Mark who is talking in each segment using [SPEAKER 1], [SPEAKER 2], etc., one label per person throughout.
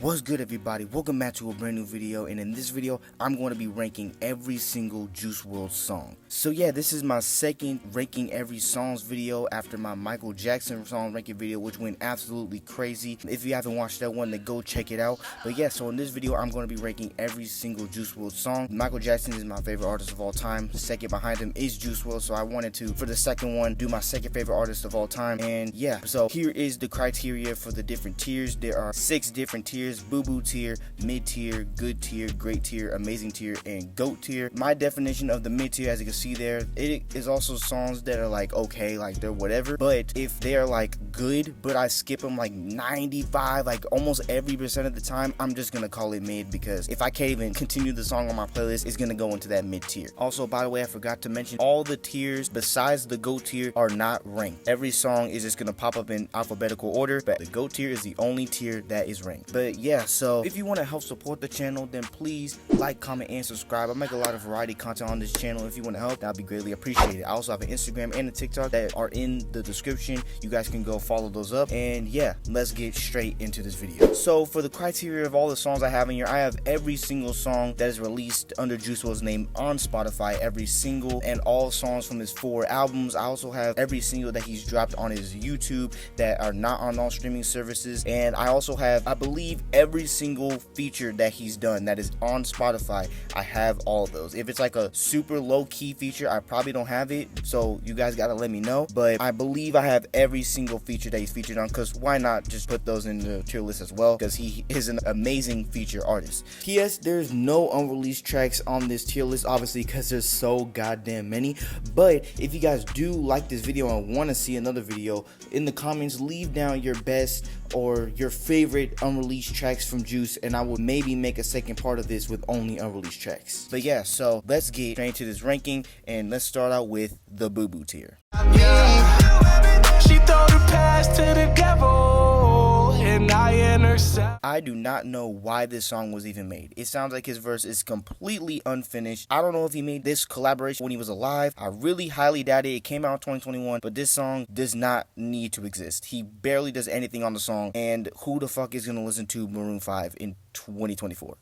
[SPEAKER 1] What's good, everybody? Welcome back to a brand new video, and in this video I'm going to be ranking every single Juice WRLD song. So yeah, this is my second ranking every songs video after my Michael Jackson song ranking video, which went absolutely crazy. If you haven't watched that one, then go check it out. But yeah, so in this video I'm going to be ranking every single Juice WRLD song. Michael Jackson is my favorite artist of all time. Second behind him is Juice WRLD, so I wanted to, for the second one, do my second favorite artist of all time. And yeah, so here is the criteria for the different tiers. There are 6 different tiers: boo-boo tier, mid tier, good tier, great tier, amazing tier, and GOAT tier. My definition of the mid tier, as you can see there, it is also songs that are like okay, like they're whatever, but if they're like good but I skip them like 95, like almost every percent of the time, I'm just gonna call it mid, because if I can't even continue the song on my playlist, it's gonna go into that mid tier. Also, by the way, I forgot to mention, all the tiers besides the GOAT tier are not ranked. Every song is just gonna pop up in alphabetical order, but the GOAT tier is the only tier that is ranked. But yeah, so if you want to help support the channel, then please like, comment, and subscribe. I make a lot of variety content on this channel. If you want to help, that'd be greatly appreciated. I also have an Instagram and a TikTok that are in the description. You guys can go follow those up. And yeah, let's get straight into this video. So for the criteria of all the songs I have in here, I have every single song that is released under Juice WRLD's name on Spotify, every single and all songs from his 4 albums. I also have every single that he's dropped on his YouTube that are not on all streaming services, and I also have, I believe, every single feature that he's done that is on Spotify. I have all of those. If it's like a super low-key feature, I probably don't have it, so you guys gotta let me know, but I believe I have every single feature that he's featured on, because why not just put those in the tier list as well, because he is an amazing feature artist. P.S. There's no unreleased tracks on this tier list, obviously, because there's so goddamn many. But if you guys do like this video and want to see another video, in the comments leave down your best or your favorite unreleased tracks from Juice, and I will maybe make a second part of this with only unreleased tracks. But yeah, so let's get straight into this ranking, and let's start out with the boo-boo tier. She throw the pass to the devil, and I intercept. I do not know why this song was even made. It sounds like his verse is completely unfinished. I don't know if he made this collaboration when he was alive. I really highly doubt it. It came out in 2021, but this song does not need to exist. He barely does anything on the song, and who the fuck is gonna listen to Maroon 5 in 2024?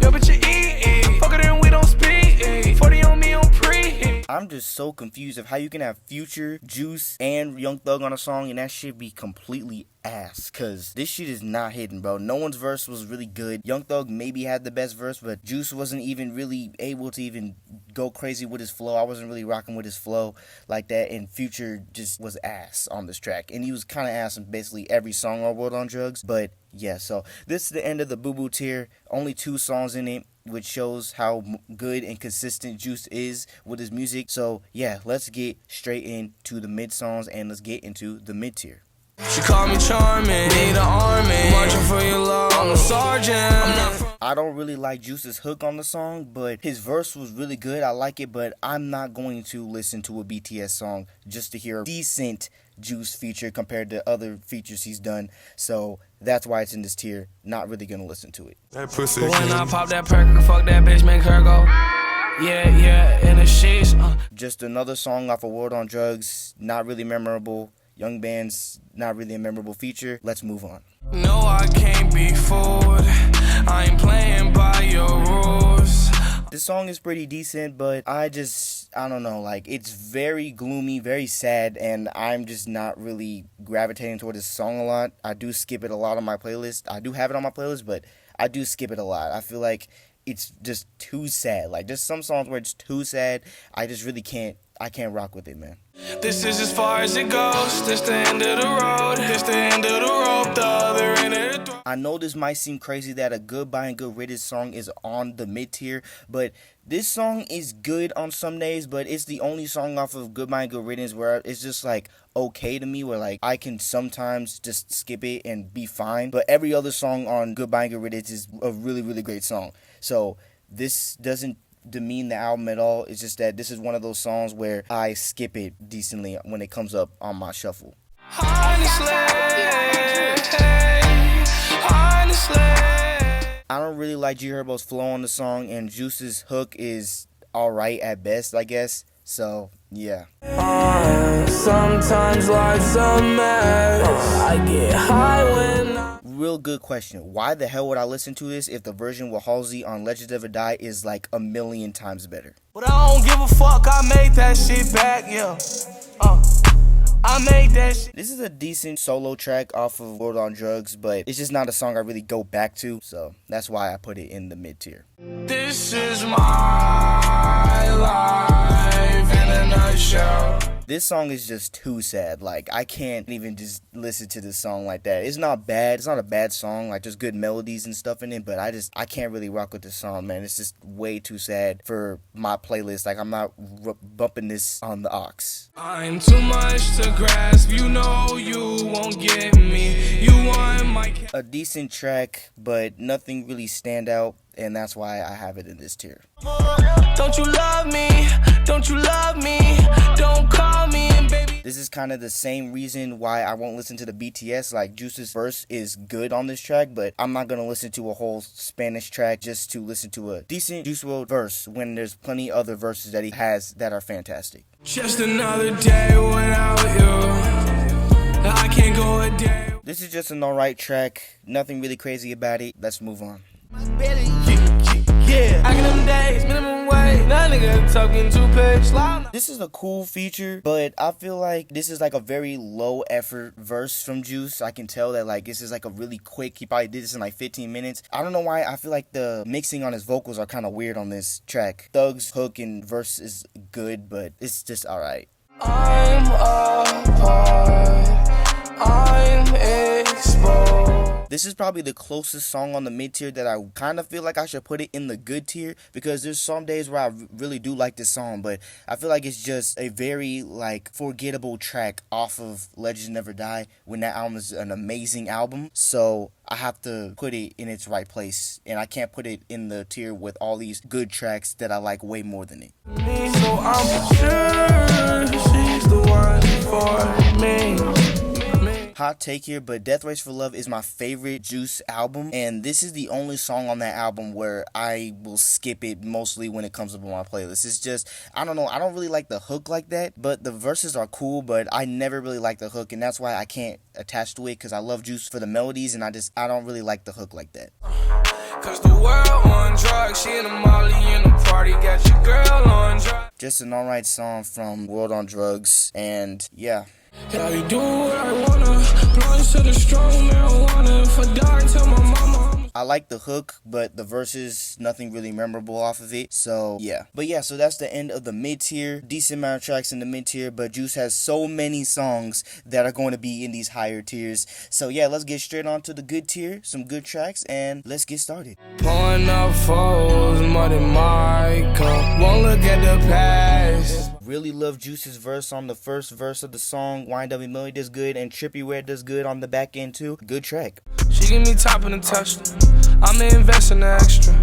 [SPEAKER 1] Yo, but you eat, fucker, then we don't speak. 40 on me on pre. I'm just so confused of how you can have Future, Juice, and Young Thug on a song and that shit be completely ass, cause this shit is not hidden, bro. No one's verse was really good. Young Thug maybe had the best verse, but Juice wasn't even really able to even go crazy with his flow. I wasn't really rocking with his flow like that, and Future just was ass on this track, and he was kind of ass in basically every song on World on Drugs. But yeah, so this is the end of the boo-boo tier. Only 2 songs in it, which shows how good and consistent Juice is with his music. So yeah, let's get straight into the mid songs, and let's get into the mid tier. She called me charming, need an army, marching for your love, I'm a sergeant. I don't really like Juice's hook on the song, but his verse was really good. I like it, but I'm not going to listen to a BTS song just to hear a decent Juice feature compared to other features he's done. So that's why it's in this tier. Not really gonna listen to it.
[SPEAKER 2] That pussy. When I pop that perk, fuck that bitch, make her go. Yeah, in the sheets.
[SPEAKER 1] Just another song off of World on Drugs. Not really memorable. Young Band's not really a memorable feature. Let's move on.
[SPEAKER 2] No, I can't be fooled. I ain't playing by your rules.
[SPEAKER 1] This song is pretty decent, but I don't know, like, it's very gloomy, very sad, and I'm just not really gravitating toward this song a lot. I do skip it a lot on my playlist. I do have it on my playlist, but I do skip it a lot. I feel like it's just too sad. Like, there's some songs where it's too sad. I just really can't rock with it, man.
[SPEAKER 2] This is as far as it goes. This the end of the road. This the end of the rope. The other end of the
[SPEAKER 1] I know this might seem crazy that a Goodbye and Good Riddance song is on the mid tier, but this song is good on some days, but it's the only song off of Goodbye and Good Riddance where it's just like okay to me, where like I can sometimes just skip it and be fine. But every other song on Goodbye and Good Riddance is a really, really great song. So this doesn't demean the album at all. It's just that this is one of those songs where I skip it decently when it comes up on my shuffle.
[SPEAKER 2] Honestly.
[SPEAKER 1] I don't really like G Herbo's flow on the song, and Juice's hook is alright at best, I guess. So yeah.
[SPEAKER 2] Sometimes life's a mess. I get high when
[SPEAKER 1] real good question. Why the hell would I listen to this if the version with Halsey on Legends Never Die is like a million times better?
[SPEAKER 2] But I don't give a fuck, I made that shit back, yeah. I made that shit.
[SPEAKER 1] This is a decent solo track off of World on Drugs, but it's just not a song I really go back to, so that's why I put it in the mid tier.
[SPEAKER 2] This is my life in a nutshell.
[SPEAKER 1] This song is just too sad. Like, I can't even just listen to this song like that. It's not bad. It's not a bad song. Like, there's good melodies and stuff in it, but I can't really rock with this song, man. It's just way too sad for my playlist. Like, I'm not bumping this on the aux.
[SPEAKER 2] I'm too much to grasp. You know you won't get me. You want my...
[SPEAKER 1] A decent track, but nothing really stand out, and that's why I have it in this tier.
[SPEAKER 2] Don't you love me? Don't you love me? Don't call me, and baby.
[SPEAKER 1] This is kind of the same reason why I won't listen to the BTS. Like, Juice's verse is good on this track, but I'm not going to listen to a whole Spanish track just to listen to a decent Juice WRLD verse when there's plenty other verses that he has that are fantastic.
[SPEAKER 2] Just another day without you. I can't go a day.
[SPEAKER 1] This is just an alright track. Nothing really crazy about it. Let's move on.
[SPEAKER 2] Yeah, I get them days, minimum wage. That nigga talking 2 page.
[SPEAKER 1] This is a cool feature, but I feel like this is like a very low effort verse from Juice. I can tell that like this is like a really quick. He probably did this in like 15 minutes. I don't know why. I feel like the mixing on his vocals are kind of weird on this track. Thug's hook and verse is good, but it's just alright.
[SPEAKER 2] I'm apart. I'm exposed.
[SPEAKER 1] This is probably the closest song on the mid tier that I kind of feel like I should put it in the good tier, because there's some days where I really do like this song, but I feel like it's just a very like forgettable track off of Legends Never Die when that album is an amazing album. So I have to put it in its right place, and I can't put it in the tier with all these good tracks that I like way more than it.
[SPEAKER 2] So I'm sure she's the one for me.
[SPEAKER 1] Hot take here, but Death Race for Love is my favorite Juice album, and this is the only song on that album where I will skip it mostly when it comes up on my playlist. It's just, I don't know, I don't really like the hook like that, but the verses are cool, but I never really like the hook, and that's why I can't attach to it, because I love Juice for the melodies, and I don't really like the hook like that.
[SPEAKER 2] Cause the world on drugs, she in a molly in the party, got your girl on drugs.
[SPEAKER 1] Just an alright song from World on Drugs, and yeah.
[SPEAKER 2] Yeah, you do what I wanna. Blunts to the strong marijuana. If I die, tell my mama.
[SPEAKER 1] I like the hook, but the verses, nothing really memorable off of it. So yeah. But yeah, so that's the end of the mid tier. Decent amount of tracks in the mid tier, but Juice has so many songs that are going to be in these higher tiers. So yeah, let's get straight on to the good tier. Some good tracks, and let's get started.
[SPEAKER 2] Pulling up foes, muddy my cup. Won't look at the past.
[SPEAKER 1] Really love Juice's verse on the first verse of the song. YNW Millie does good, and Trippie Redd does good on the back end too. Good track.
[SPEAKER 2] She give me top in the touchdown. I'm investing the extra.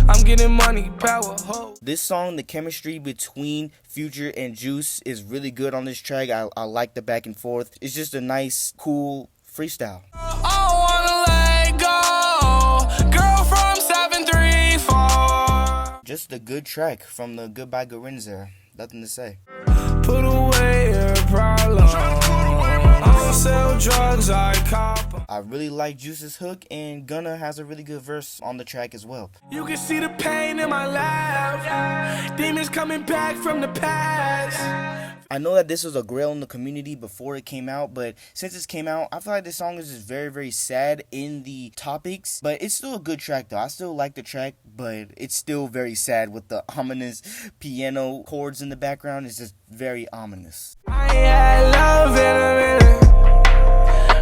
[SPEAKER 2] I'm getting money, power, ho.
[SPEAKER 1] This song, the chemistry between Future and Juice is really good on this track. I like the back and forth. It's just a nice, cool freestyle.
[SPEAKER 2] I wanna let go, girl from 734.
[SPEAKER 1] Just a good track from the Goodbye Gorin's era. Nothing to say.
[SPEAKER 2] Put away your problem. I don't sell drugs, I cop.
[SPEAKER 1] I really like Juice's hook, and Gunna has a really good verse on the track as well.
[SPEAKER 2] You can see the pain in my life. Demons coming back from the past.
[SPEAKER 1] I know that this was a grail in the community before it came out, but since it came out, I feel like this song is just very, very sad in the topics, but it's still a good track though. I still like the track, but it's still very sad with the ominous piano chords in the background. It's just very ominous.
[SPEAKER 2] I had love in a minute.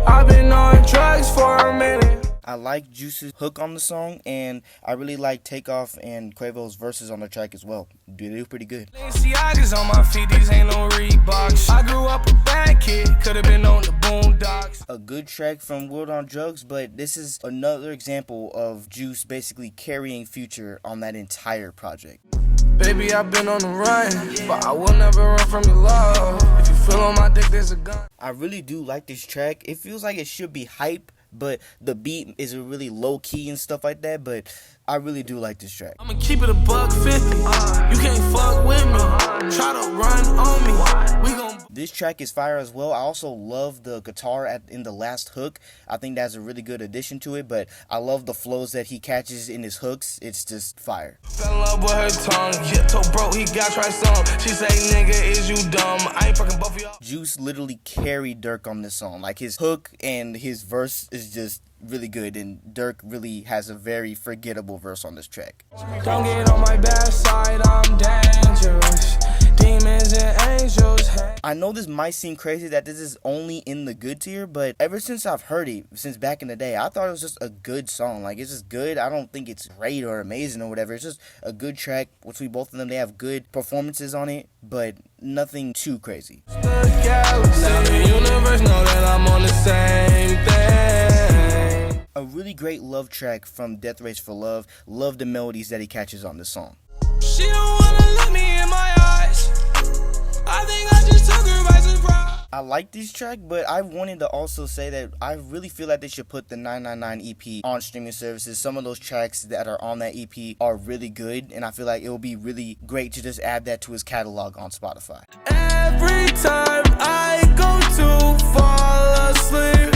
[SPEAKER 2] I've been on drugs for a minute.
[SPEAKER 1] I like Juice's hook on the song, and I really like Takeoff and Quavo's verses on the track as well. They do pretty good.
[SPEAKER 2] Balenciaga's on my feet, these ain't no Reeboks. I grew up a bad kid, could've been on the Boondocks.
[SPEAKER 1] A good track from World on Drugs, but this is another example of Juice basically carrying Future on that entire project.
[SPEAKER 2] Baby, I've been on the run, but I will never run from your love. If you feel on my dick, there's a gun.
[SPEAKER 1] I really do like this track. It feels like it should be hype, but the beat is really low key and stuff like that, but I really do like this track.
[SPEAKER 2] I'ma keep it a $150. You can't fuck with me. Try to run on me. We gon'
[SPEAKER 1] This track is fire as well. I also love the guitar in the last hook. I think that's a really good addition to it, but I love the flows that he catches in his hooks. It's just fire.
[SPEAKER 2] fell in love with her tongue. Kid told bro he got try some. She say, nigga, is you dumb? I ain't fucking both of y'all.
[SPEAKER 1] Juice literally carried Dirk on this song. Like, his hook and his verse is just really good, and Dirk really has a very forgettable verse on this track.
[SPEAKER 2] Don't get on my bad side, I'm dangerous. Demons and angels.
[SPEAKER 1] I know this might seem crazy that this is only in the good tier, but ever since I've heard it, since back in the day, I thought it was just a good song. Like, it's just good. I don't think it's great or amazing or whatever. It's just a good track. Between both of them, they have good performances on it, but nothing too crazy.
[SPEAKER 2] The galaxy, universe know that I'm on the same thing.
[SPEAKER 1] A really great love track from Death Race for Love. Love the melodies that he catches on this song.
[SPEAKER 2] She don't wanna look me in my eyes. I think I just took her by surprise.
[SPEAKER 1] I like this track, but I wanted to also say that I really feel like they should put the 999 EP on streaming services. Some of those tracks that are on that EP are really good, and I feel like it would be really great to just add that to his catalog on Spotify.
[SPEAKER 2] Every time I go to fall asleep,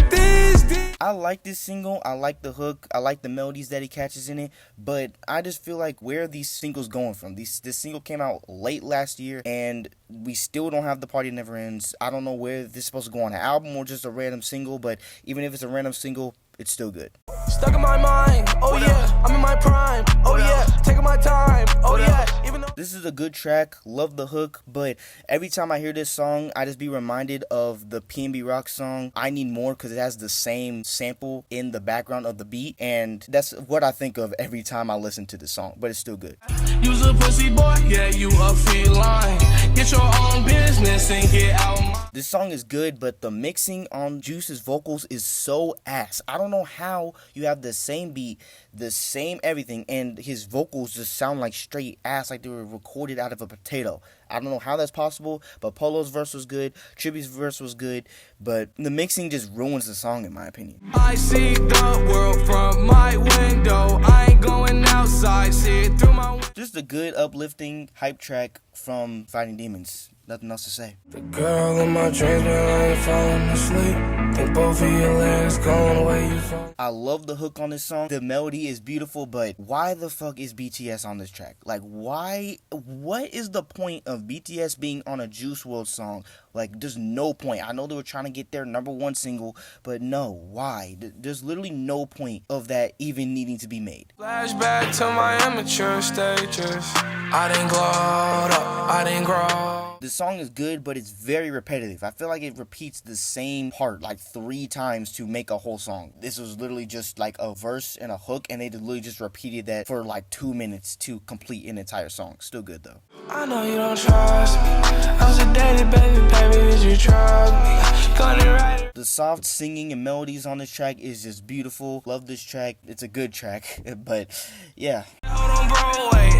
[SPEAKER 1] I like this single. I like the hook. I like the melodies that he catches in it, but I just feel like, where are these singles going from? This single came out late last year, and we still don't have The Party Never Ends. I don't know where this is supposed to go on an album or just a random single, but even if it's a random single, it's still good.
[SPEAKER 2] Stuck in my mind, oh yeah, I'm in my prime, oh yeah, taking my time, oh yeah, even though
[SPEAKER 1] this is a good track, love the hook, but every time I hear this song, I just be reminded of the PNB Rock song, I Need More, because it has the same sample in the background of the beat, and that's what I think of every time I listen to this song, but it's still good.
[SPEAKER 2] you's a pussy boy, yeah, you a feline, get your own business and get out my...
[SPEAKER 1] This song is good, but the mixing on Juice's vocals is so ass. I don't know how you have the same beat, the same everything, and his vocals just sound like straight ass, like they were recorded out of a potato. I don't know how that's possible, but Polo's verse was good, Trippy's verse was good, but the mixing just ruins the song in my opinion.
[SPEAKER 2] I see the world from my window, I ain't going outside, see it through my window.
[SPEAKER 1] Just a good, uplifting, hype track from Fighting Demons. Nothing else to say.
[SPEAKER 2] The girl in my dreams, but I ain't falling asleep. Think both of your legs going away, you fall.
[SPEAKER 1] I love the hook on this song. The melody is beautiful, but why the fuck is BTS on this track? Like, why? What is the point of BTS being on a Juice WRLD song? Like, there's no point. I know they were trying to get their #1 single, but no, why? There's literally no point of that even needing to be made.
[SPEAKER 2] Flashback to my immature stages. I didn't glow up, I didn't grow.
[SPEAKER 1] The song is good, but it's very repetitive. I feel like it repeats the same part like 3 times to make a whole song. This was literally just like a verse and a hook, and they literally just repeated that for like 2 minutes to complete an entire song. Still good though.
[SPEAKER 2] I know you don't trust me. I was a dated baby, did you trust me? Got it right.
[SPEAKER 1] The soft singing and melodies on this track is just beautiful. Love this track. It's a good track, but yeah.
[SPEAKER 2] Hold on, bro, wait.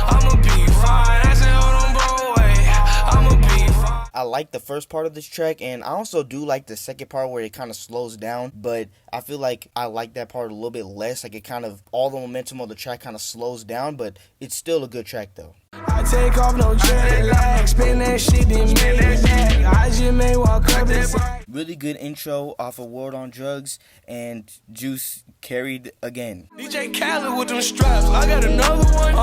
[SPEAKER 2] I'ma be fine. I said, hold on, bro, wait. I'ma be fine.
[SPEAKER 1] I like the first part of this track, and I also do like the second part where it kind of slows down, but I feel like I like that part a little bit less. Like, it kind of, all the momentum of the track kind of slows down, but it's still a good track though.
[SPEAKER 2] I take off no jet lag, spin that shit, then make it back. I just may walk up inside.
[SPEAKER 1] Really good intro off of World on Drugs, and Juice carried again.
[SPEAKER 2] DJ Khaled with them straps, I got another one.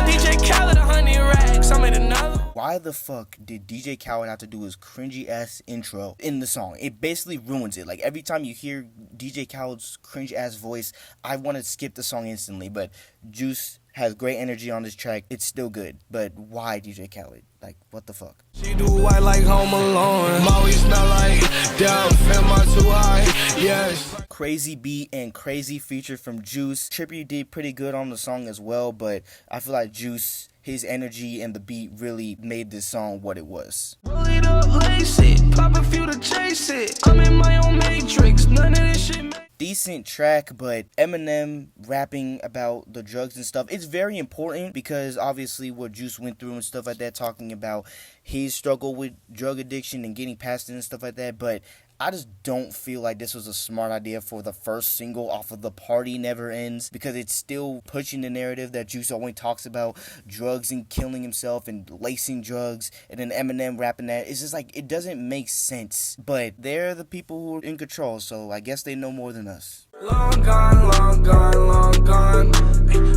[SPEAKER 2] DJ Khaled 100 racks, I made another one.
[SPEAKER 1] Why the fuck did DJ Khaled have to do his cringy ass intro in the song? It basically ruins it. Like, every time you hear DJ Khaled's cringe ass voice, I want to skip the song instantly, but Juice has great energy on this track. It's still good, but why DJ Khaled? Like, what the fuck?
[SPEAKER 2] She do white like Home Alone. Always smell like down, fam, I too high, yes.
[SPEAKER 1] Crazy beat and crazy feature from Juice. Trippy did pretty good on the song as well, but I feel like Juice, his energy and the beat really made this song what it was.
[SPEAKER 2] Roll it up, lace it, pop a few to chase it. I'm in my own matrix, none of this shit.
[SPEAKER 1] Decent track, but Eminem rapping about the drugs and stuff, it's very important because obviously what Juice went through and stuff like that, talking about his struggle with drug addiction and getting past it and stuff like that, but I just don't feel like this was a smart idea for the first single off of The Party Never Ends, because it's still pushing the narrative that Juice only talks about drugs and killing himself and lacing drugs, and then Eminem rapping that. It's just like, it doesn't make sense. But they're the people who are in control, so I guess they know more than us.
[SPEAKER 2] Long gone, long gone, long gone.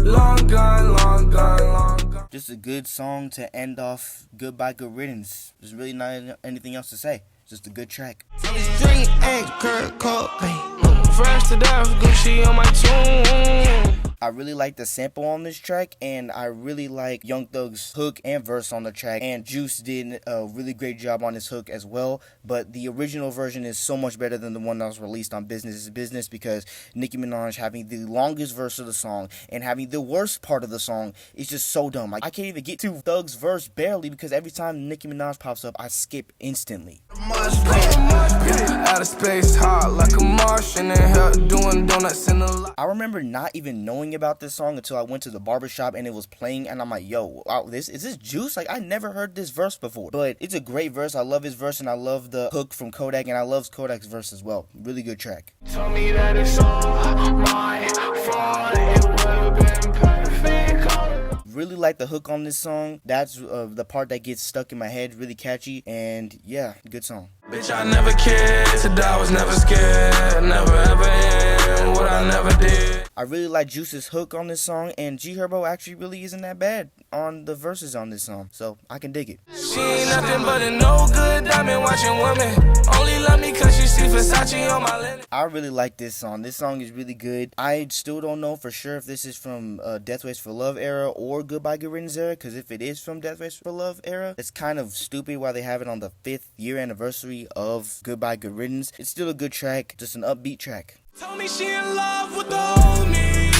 [SPEAKER 2] Long gone, long gone, long gone.
[SPEAKER 1] Just a good song to end off Goodbye Good Riddance. There's really not anything else to say. Just a good track.
[SPEAKER 2] Drink eggs, Kurt Cobain. Fresh to death, Gucci on my tomb.
[SPEAKER 1] I really like the sample on this track, and I really like Young Thug's hook and verse on the track, and Juice did a really great job on his hook as well, but the original version is so much better than the one that was released on Business is Business, because Nicki Minaj having the longest verse of the song and having the worst part of the song is just so dumb. Like, I can't even get to Thug's verse barely, because every time Nicki Minaj pops up, I skip instantly.
[SPEAKER 2] Out of space, hot like a Martian, in hell doing donuts in the light.
[SPEAKER 1] I remember not even knowing about this song until I went to the barbershop and it was playing, and I'm like, yo, wow, is this Juice? Like, I never heard this verse before. But it's a great verse. I love his verse, and I love the hook from Kodak, and I love Kodak's verse as well. Really good track.
[SPEAKER 2] Tell me that it's all my fault. It would have been perfect.
[SPEAKER 1] Really like the hook on this song. That's the part that gets stuck in my head. Really catchy, and yeah, good song.
[SPEAKER 2] Bitch, I never cared, said I was never scared, never ever end what I never did.
[SPEAKER 1] I really like Juice's hook on this song, and G Herbo actually really isn't that bad on the verses on this song, so I can dig it.
[SPEAKER 2] She ain't nothing but a no good diamond watching woman. Only love me cause she see Versace on my linen.
[SPEAKER 1] I really like this song. This song is really good. I still don't know for sure if this is from Death Race for Love era or Goodbye Good Riddance era, because if it is from Death Race for Love era, it's kind of stupid why they have it on the 5th year anniversary of Goodbye Good Riddance. It's still a good track, just an upbeat track.
[SPEAKER 2] Told me she in love with the old me,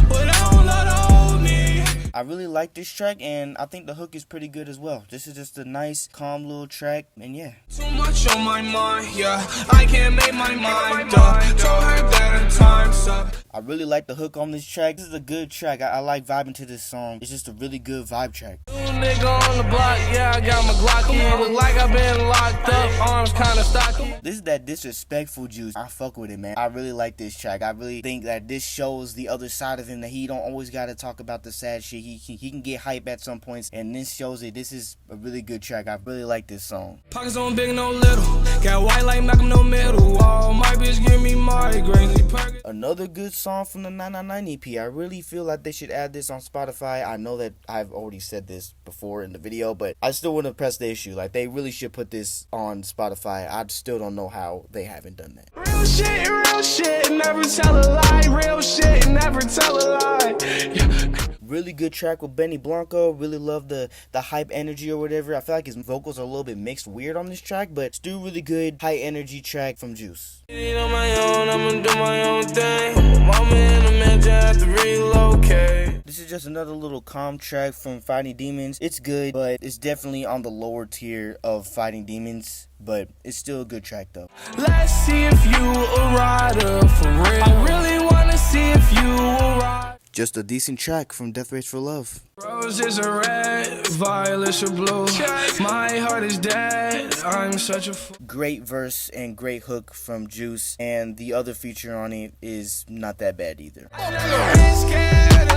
[SPEAKER 2] but I don't love the old me.
[SPEAKER 1] I really like this track, and I think the hook is pretty good as well. This is just a nice, calm little track, and yeah.
[SPEAKER 2] Too much on my mind, yeah. I can't make my mind up. Told her that her time's up.
[SPEAKER 1] I really like the hook on this track. This is a good track. I like vibing to this song. It's just a really good vibe track.
[SPEAKER 2] Nigga on the block, yeah, I got my Glock in. Look like I've been locked up, arms kinda stocky.
[SPEAKER 1] This is that disrespectful Juice. I fuck with it, man. I really like this track. I really think that this shows the other side of him, that he don't always gotta talk about the sad shit. He can get hype at some points, and this shows it. This is a really good track. I really like this song.
[SPEAKER 2] Pockets on big, no little. Got white like Malcolm, no middle. Oh, my bitch give me migraines.
[SPEAKER 1] Another good song from the 999 EP. I really feel like they should add this on Spotify. I know that I've already said this before in the video, but I still want to press the issue. Like, they really should put this on Spotify. I still don't know how they haven't done that.
[SPEAKER 2] Real shit, never tell a lie. Real shit, never tell a lie.
[SPEAKER 1] Really good track with Benny Blanco. Really love the hype energy or whatever. I feel like his vocals are a little bit mixed weird on this track, but still really good high energy track from Juice.
[SPEAKER 2] On my own, I'ma do my own thing. Mama in the mansion, have to relocate.
[SPEAKER 1] This is just another little calm track from Fighting Demons. It's good, but it's definitely on the lower tier of Fighting Demons, but it's still a good track though.
[SPEAKER 2] Let's see if you a rider for real. I really wanna see if you a rider.
[SPEAKER 1] Just a decent track from Death Race for Love.
[SPEAKER 2] Roses are red, violets are blue. My heart is dead, I'm such a fool.
[SPEAKER 1] Great verse and great hook from Juice, and the other feature on it is not that bad either.
[SPEAKER 2] Scared to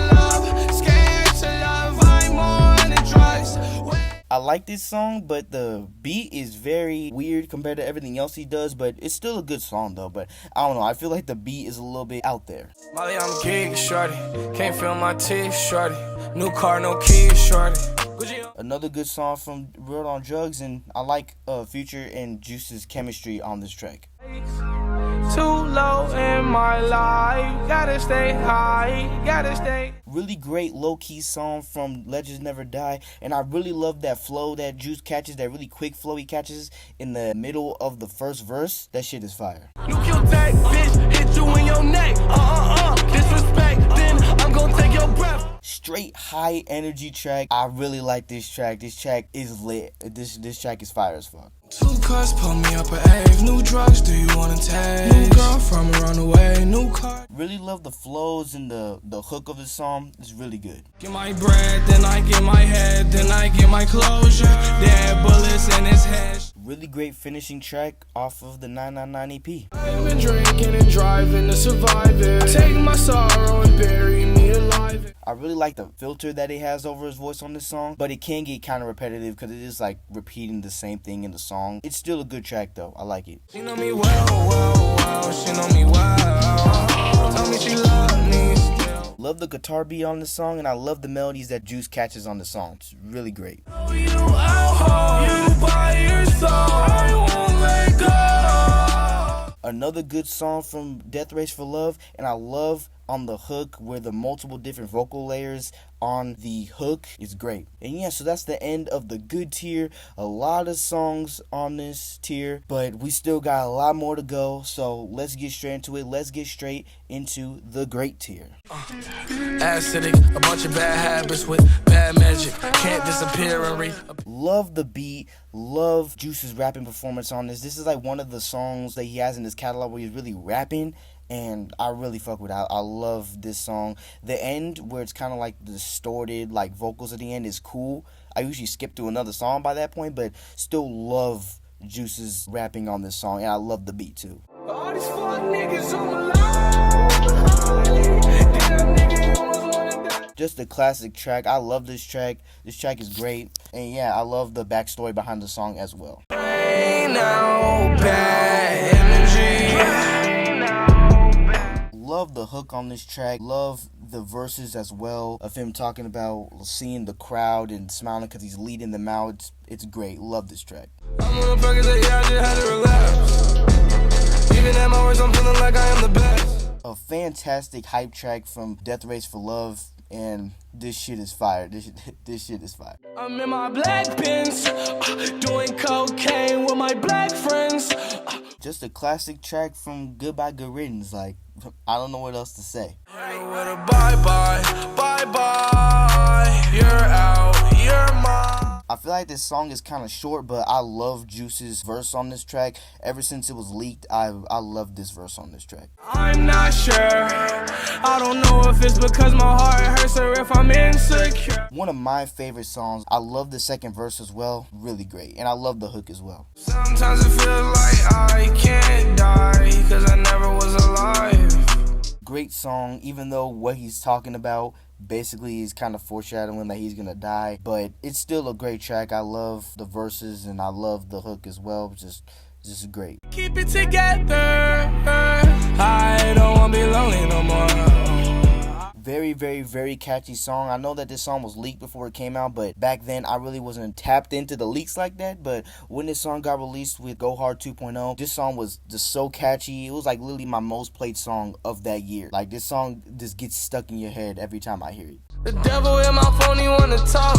[SPEAKER 2] love, I'm more than drugs.
[SPEAKER 1] I like this song, but the beat is very weird compared to everything else he does, but it's still a good song though. But I don't know, I feel like the beat is a little bit out there.
[SPEAKER 2] Molly, I'm geek, shorty. Can't feel my teeth, shorty. New car, no keys, shorty.
[SPEAKER 1] Another good song from World on Drugs, and I like Future and Juice's chemistry on this track.
[SPEAKER 2] Too low in my life, gotta stay high, gotta stay.
[SPEAKER 1] Really great low-key song from Legends Never Die, and I really love that flow that Juice catches, that really quick flow he catches in the middle of the first verse. That shit is fire.
[SPEAKER 2] You kill that bitch, hit you in your neck, disrespect, then I'm gonna take your breath.
[SPEAKER 1] Straight straight high energy track. I really like this track. This track is lit. This track is fire as fuck.
[SPEAKER 2] 2 cuts, pull me up a Ave. New drugs, do you wanna take? New girl from around the way, new car.
[SPEAKER 1] Really love the flows and the hook of the song. It's really good.
[SPEAKER 2] Get my bread, then I get my head, then I get my closure. Dead bullets in his head.
[SPEAKER 1] Really great finishing track off of the 999 EP.
[SPEAKER 2] I've been drinking and driving to survive it. Take my sorrow and bury me alive.
[SPEAKER 1] I really like the filter that he has over his voice on this song, but it can get kind of repetitive because it is like repeating the same thing in the song. It's still a good track though. I like it.
[SPEAKER 2] She know me well, she know me well. Tell me she love me still.
[SPEAKER 1] Love the guitar beat on the song, and I love the melodies that Juice catches on the song. It's really great.
[SPEAKER 2] Oh, you by your soul, I won't let go.
[SPEAKER 1] Another good song from Death Race for Love, and I love on the hook where the multiple different vocal layers on the hook is great. And yeah, so that's the end of the good tier. A lot of songs on this tier, but we still got a lot more to go, so let's get straight into it. Let's get straight into the great tier.
[SPEAKER 2] Acidic, a bunch of bad habits with bad magic, can't disappear and
[SPEAKER 1] Love the beat, love Juice's rapping performance on this. This is like one of the songs that he has in his catalog where he's really rapping, and I really fuck with it. I love this song. The end where it's kind of like distorted, like vocals at the end, is cool. I usually skip to another song by that point, but still love Juice's rapping on this song, and I love the beat too.
[SPEAKER 2] all these fuck niggas on my line.
[SPEAKER 1] Just a classic track. I love this track. This track is great, and yeah, I love the backstory behind the song as well.
[SPEAKER 2] Ain't no bad energy.
[SPEAKER 1] Love the hook on this track. Love the verses as well of him talking about seeing the crowd and smiling because he's leading them out. It's great. Love this track.
[SPEAKER 2] I'm on the that yeah, I just had to relapse. Even at my worst, I'm feeling like I am the best.
[SPEAKER 1] A fantastic hype track from Death Race for Love, and this shit is fire. This shit is fire.
[SPEAKER 2] I'm in my black pins, doing cocaine with my black friends.
[SPEAKER 1] Just a classic track from Goodbye Good Riddance. Like, I don't know what else to say.
[SPEAKER 2] Bye bye, bye bye. You're out, you're mine.
[SPEAKER 1] I feel like this song is kind of short, but I love Juice's verse on this track. Ever since it was leaked, I love this verse on this track.
[SPEAKER 2] I'm not sure. I don't know if it's because my heart hurts or if I'm insecure.
[SPEAKER 1] One of my favorite songs. I love the second verse as well. Really great. And I love the hook as well.
[SPEAKER 2] Sometimes it feels like I can't die because I never was alive.
[SPEAKER 1] Great song, even though what he's talking about basically is kind of foreshadowing that he's gonna die, but it's still a great track. I love the verses and I love the hook as well. Just great.
[SPEAKER 2] Keep it together. I don't wanna be lonely no more.
[SPEAKER 1] Very, very, very catchy song. I know that this song was leaked before it came out, but back then I really wasn't tapped into the leaks like that. But when this song got released with Go Hard 2.0, this song was just so catchy. It was like literally my most played song of that year. Like, this song just gets stuck in your head every time I hear it.
[SPEAKER 2] The devil in my phone, he wanna talk,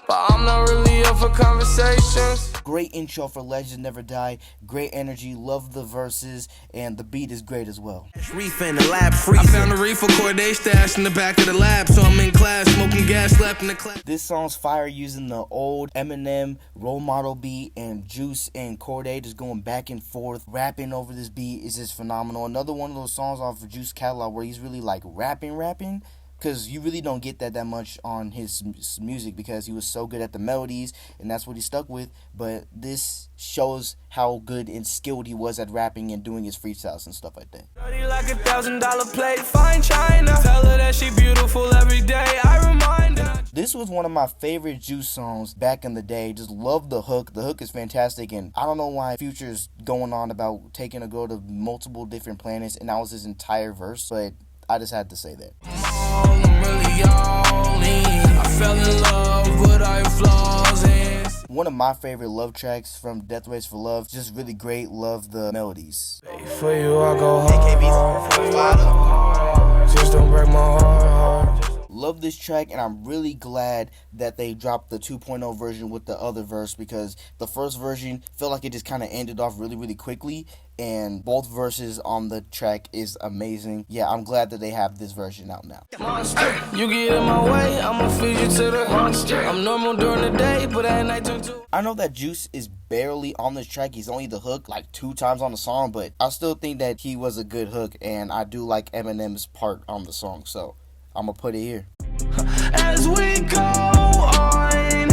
[SPEAKER 2] but I'm not really up for conversations.
[SPEAKER 1] Great intro for Legends Never Die. Great energy. Love the verses, and the beat is great as well.
[SPEAKER 2] Reef in the lab, freezing. I found a reefer cord they stashed in the back of the lab, so I'm in class smoking gas left in the class.
[SPEAKER 1] This song's fire, using the old Eminem Role Model beat, and Juice and Cordae just going back and forth, rapping over this beat is just phenomenal. Another one of those songs off of Juice catalog where he's really like rapping. Because you really don't get that much on his music because he was so good at the melodies and that's what he stuck with. But this shows how good and skilled he was at rapping and doing his freestyles and stuff like that.
[SPEAKER 2] Like $1,000 plate, fine china. Tell her that she beautiful every day. I remind her.
[SPEAKER 1] This was one of my favorite Juice songs back in the day. Just love the hook. The hook is fantastic, and I don't know why Future's going on about taking a girl to multiple different planets, and that was his entire verse, but I just had to say that.
[SPEAKER 2] I fell in love, but I have flaws.
[SPEAKER 1] One of my favorite love tracks from Death Race for Love. Just really great. Love the melodies.
[SPEAKER 2] For you, I go hard. Just don't break my heart.
[SPEAKER 1] Love love this track, and I'm really glad that they dropped the 2.0 version with the other verse, because the first version felt like it just kind of ended off really, really quickly, and both verses on the track is amazing. Yeah, I'm glad that they have this version out now.
[SPEAKER 2] Monster. You get in my way, I'ma feed you to the monster. I'm normal during the day, but at night turn to.
[SPEAKER 1] I know that Juice is barely on this track. He's only the hook like 2 times on the song, but I still think that he was a good hook, and I do like Eminem's part on the song, so I'm gonna put it here.
[SPEAKER 2] As we go on,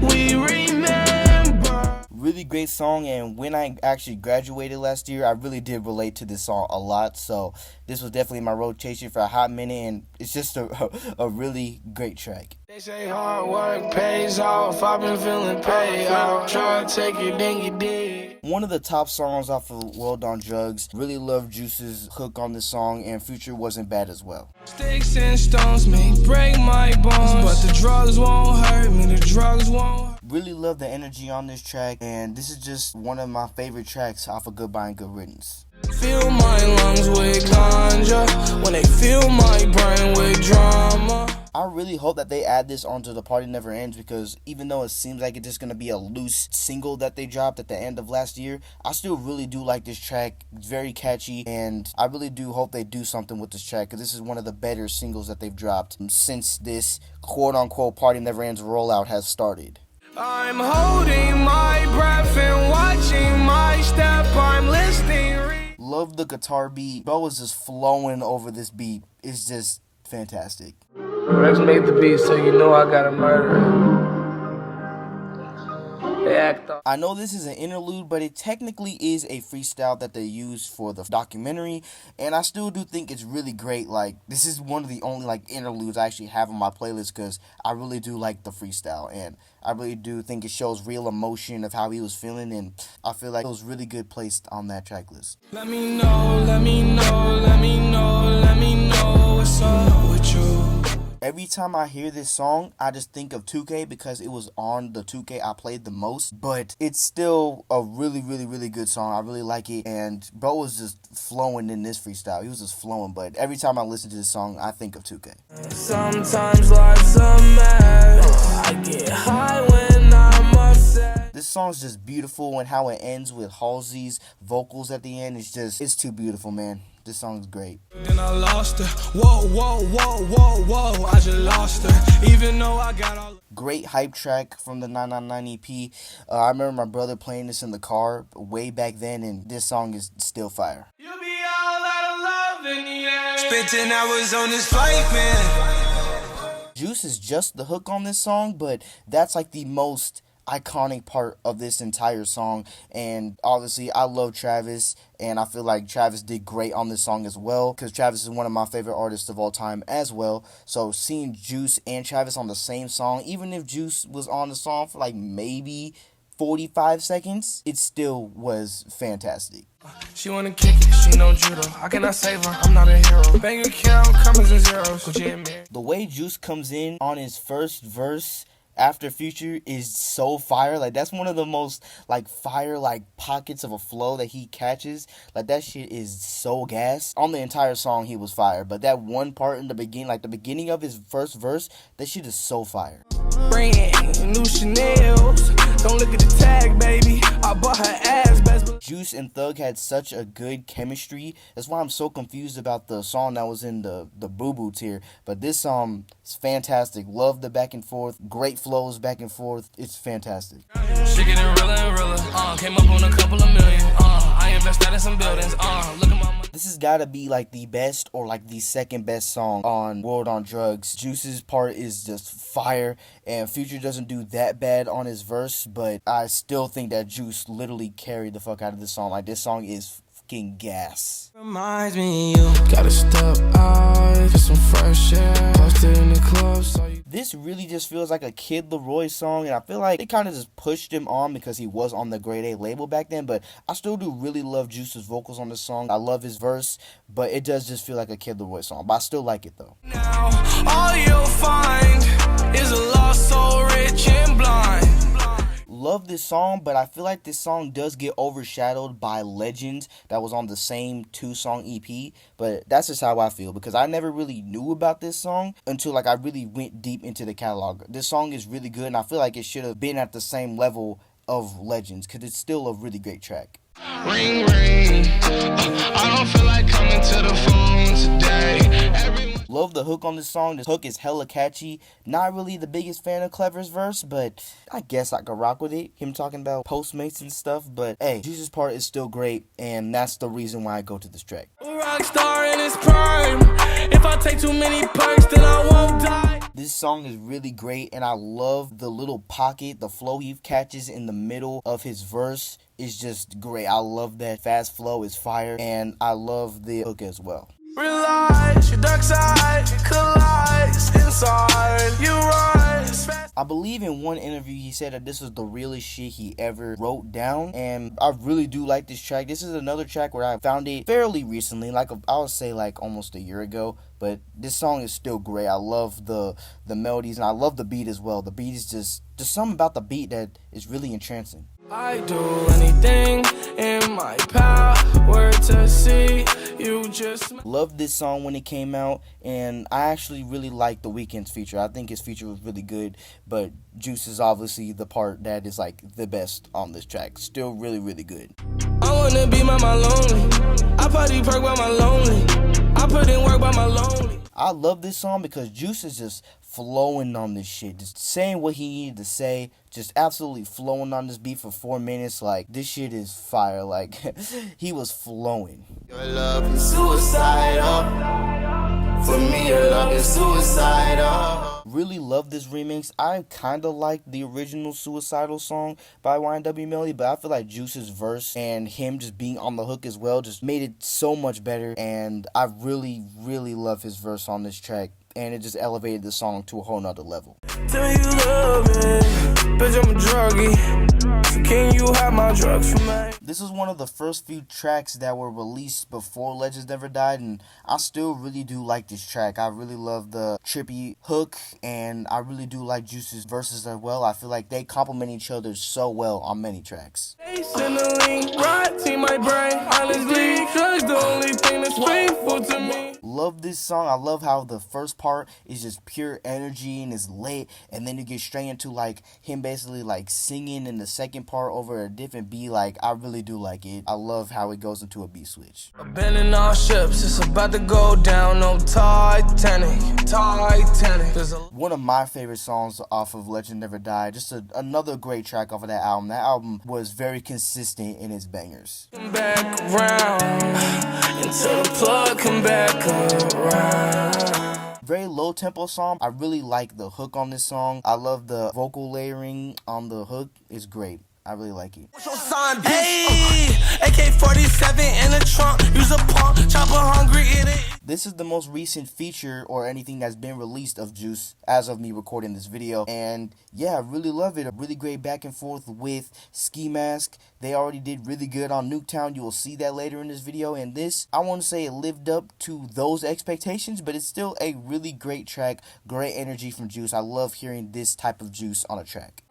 [SPEAKER 2] we remember.
[SPEAKER 1] Really great song, and when I actually graduated last year, I really did relate to this song a lot, so this was definitely my rotation for a hot minute, and it's just a really great track.
[SPEAKER 2] They say hard work pays off, I've been feeling paid off. Try to take it, then you did.
[SPEAKER 1] One of the top songs off of World on Drugs. Really love Juice's hook on this song, and Future wasn't bad as well.
[SPEAKER 2] Sticks and stones may break my bones, but the drugs won't hurt me, the drugs won't hurt.
[SPEAKER 1] Really love the energy on this track, and this is just one of my favorite tracks off of Goodbye and Good Riddance.
[SPEAKER 2] Fill my lungs with ganja when they fill my brain with drama.
[SPEAKER 1] I really hope that they add this onto The Party Never Ends, because even though it seems like it's just going to be a loose single that they dropped at the end of last year, I still really do like this track. It's very catchy, and I really do hope they do something with this track, because this is one of the better singles that they've dropped since this quote-unquote Party Never Ends rollout has started.
[SPEAKER 2] I'm holding my breath and watching my step, I'm listening.
[SPEAKER 1] Love the guitar beat. Bro was just flowing over this beat. It's just fantastic.
[SPEAKER 2] Rex made the beat, so you know I gotta murder. They act up.
[SPEAKER 1] I know this is an interlude, but it technically is a freestyle that they used for the documentary, and I still do think it's really great. Like, this is one of the only like interludes I actually have on my playlist, because I really do like the freestyle, and I really do think it shows real emotion of how he was feeling, and I feel like it was really good placed on that track list.
[SPEAKER 2] Let me know, let me know, let me know, let me know what's up with you.
[SPEAKER 1] Every time I hear this song, I just think of 2K, because it was on the 2K I played the most. But it's still a really, really, really good song. I really like it. And bro was just flowing in this freestyle. He was just flowing. But every time I listen to this song, I think of 2K.
[SPEAKER 2] Sometimes life's a mess. I get high when I'm upset.
[SPEAKER 1] This song's just beautiful, and how it ends with Halsey's vocals at the end. It's too beautiful, man. This song's great.
[SPEAKER 2] Then I lost her. Whoa, whoa, whoa, whoa, whoa. I just lost her. Even though I got all.
[SPEAKER 1] Great hype track from the 999 EP. I remember my brother playing this in the car way back then, and this song is still fire.
[SPEAKER 2] You'll be all out of love in the air. Spent 10 hours on this flight, man.
[SPEAKER 1] Juice is just the hook on this song, but that's like the most iconic part of this entire song. And obviously I love Travis, and I feel like Travis did great on this song as well, because Travis is one of my favorite artists of all time as well. So seeing Juice and Travis on the same song, even if Juice was on the song for like maybe 45 seconds, it still was fantastic.
[SPEAKER 2] She wanna kick it, she know judo. I cannot save her, I'm not a hero. Bank account, commas and zeros.
[SPEAKER 1] The way Juice comes in on his first verse after Future is so fire. Like, that's one of the most like fire like pockets of a flow that he catches. Like, that shit is so gas. On the entire song he was fire, but that one part in the beginning, like the beginning of his first verse, that shit is so fire.
[SPEAKER 2] Brand new Chanel's. Don't look at the tag, baby. I bought her ass best.
[SPEAKER 1] Juice and Thug had such a good chemistry. That's why I'm so confused about the song that was in the Boo Boo tier. But this song is fantastic. Love the back and forth. Great flows back and forth. It's fantastic.
[SPEAKER 2] She getting realer and realer. Came up on a couple of million. I invested in some buildings. Look at my money.
[SPEAKER 1] This has got to be like the best or like the second best song on World on Drugs. Juice's part is just fire, and Future doesn't do that bad on his verse, but I still think that Juice literally carried the fuck out of this song. Like, this song is fucking gas.
[SPEAKER 2] Reminds me you gotta step out for some fresh air. Posted in the club, so you.
[SPEAKER 1] This really just feels like a Kid Laroi song, and I feel like they kind of just pushed him on because he was on the Grade A label back then, but I still do really love Juice's vocals on this song. I love his verse, but it does just feel like a Kid Laroi song, but I still like it though.
[SPEAKER 2] Now, all you'll find is a lost soul, rich and blind.
[SPEAKER 1] love this song, but I feel like this song does get overshadowed by Legends that was on the same 2-song EP. But that's just how I feel, because I never really knew about this song until like I really went deep into the catalog. This song is really good, and I feel like it should have been at the same level of Legends, because it's still a really great track.
[SPEAKER 2] Ring, ring. I don't feel like coming to the phone today.
[SPEAKER 1] Love the hook on this song. This hook is hella catchy. Not really the biggest fan of Clever's verse, but I guess I could rock with it. Him talking about Postmates and stuff. But hey, Juice's part is still great, and that's the reason why I go to this track.
[SPEAKER 2] Rockstar in his prime. If I take too many perks, then I won't die.
[SPEAKER 1] This song is really great, and I love the little pocket, the flow he catches in the middle of his verse is just great. I love that fast flow is fire, and I love the hook as well.
[SPEAKER 2] Realize your dark side collides inside. You rise fast.
[SPEAKER 1] I believe in one interview he said that this was the realest shit he ever wrote down, and I really do like this track. This is another track where I found it fairly recently, like I would say like almost a year ago, but this song is still great. I love the melodies, and I love the beat as well. The beat is just something about the beat that is really entrancing.
[SPEAKER 2] I do anything in my power to see you just.
[SPEAKER 1] Loved this song when it came out, and I actually really liked The Weeknd's feature. I think his feature was really good, but Juice is obviously the part that is like the best on this track. Still really, really good.
[SPEAKER 2] I wanna be my lonely. I party perk by my lonely. I put in work by my lonely.
[SPEAKER 1] I love this song because Juice is just flowing on this shit, just saying what he needed to say, just absolutely flowing on this beat for 4 minutes. Like, this shit is fire. Like, he was flowing.
[SPEAKER 3] Your love is suicidal. For me, your love is suicidal.
[SPEAKER 1] Really love this remix. I kind of like the original Suicidal song by YNW Melly, but I feel like Juice's verse and him just being on the hook as well just made it so much better, and I really, really love his verse on this track, and it just elevated the song to a whole nother level.
[SPEAKER 2] Tell you love me, bitch, I'm a druggie. So can you have my drugs for me?
[SPEAKER 1] This is one of the first few tracks that were released before Legends Never Died, and I still really do like this track. I really love the trippy hook, and I really do like Juice's verses as well. I feel like they complement each other so well on many tracks. Love this song. I love how the first part is just pure energy and is lit, and then you get straight into like him basically like singing in the second part over a different beat. Like, I really do like it. I love how it goes into a beat switch.
[SPEAKER 2] I've been in all ships, it's about to go down, no Titanic.
[SPEAKER 1] One of my favorite songs off of Legend Never Died. Just another great track off of that album. That album was very consistent in its bangers.
[SPEAKER 2] Back around until the plug come back around.
[SPEAKER 1] Very low tempo song. I really like the hook on this song. I love the vocal layering on the hook. It's great. I really like it.
[SPEAKER 2] Hey, AK-47 in the trunk. Use a pump, chopper hungry in it.
[SPEAKER 1] This is the most recent feature or anything that's been released of Juice as of me recording this video. And yeah, I really love it. A really great back and forth with Ski Mask. They already did really good on Nuketown. You will see that later in this video. And this, I want to say it lived up to those expectations, but it's still a really great track. Great energy from Juice. I love hearing this type of Juice on a track.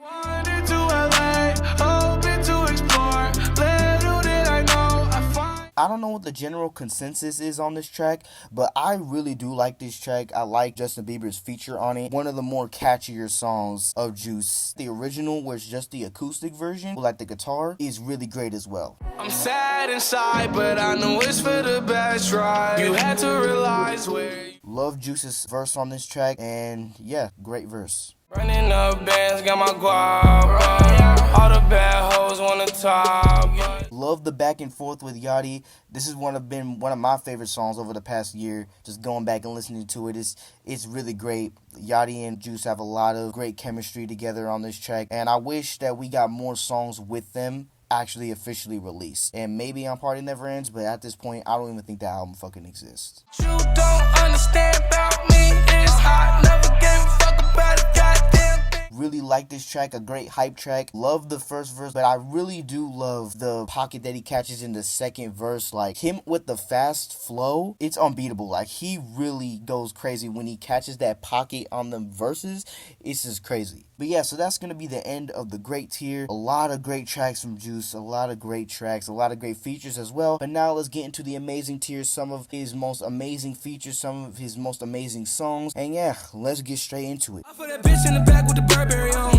[SPEAKER 1] I don't know what the general consensus is on this track, but I really do like this track. I like Justin Bieber's feature on it. One of the more catchier songs of Juice. The original, where it's just the acoustic version, like the guitar, is really great as well.
[SPEAKER 2] I'm sad inside, but I know it's for the best, right? You had to realize where you...
[SPEAKER 1] Love Juice's verse on this track, and yeah, great verse.
[SPEAKER 2] Running up bands, got my guap. All the bad hoes wanna talk.
[SPEAKER 1] Love the back and forth with Yachty. This is been one of my favorite songs over the past year. Just going back and listening to it, it's really great. Yachty and Juice have a lot of great chemistry together on this track, and I wish that we got more songs with them actually officially released. And maybe On Party Never Ends, but at this point, I don't even think that album fucking exists.
[SPEAKER 2] You don't understand about me, it's hot, never gave a fuck about a goddamn thing.
[SPEAKER 1] Really like this track, a great hype track. Love the first verse, but I really do love the pocket that he catches in the second verse. Like him with the fast flow, it's unbeatable. Like he really goes crazy when he catches that pocket on the verses. It's just crazy. But yeah, so that's going to be the end of the great tier. A lot of great tracks from Juice, a lot of great tracks, a lot of great features as well. But now let's get into the amazing tier, some of his most amazing features, some of his most amazing songs. And yeah, let's get straight into it.
[SPEAKER 2] I put that bitch in the back with the Burberry on.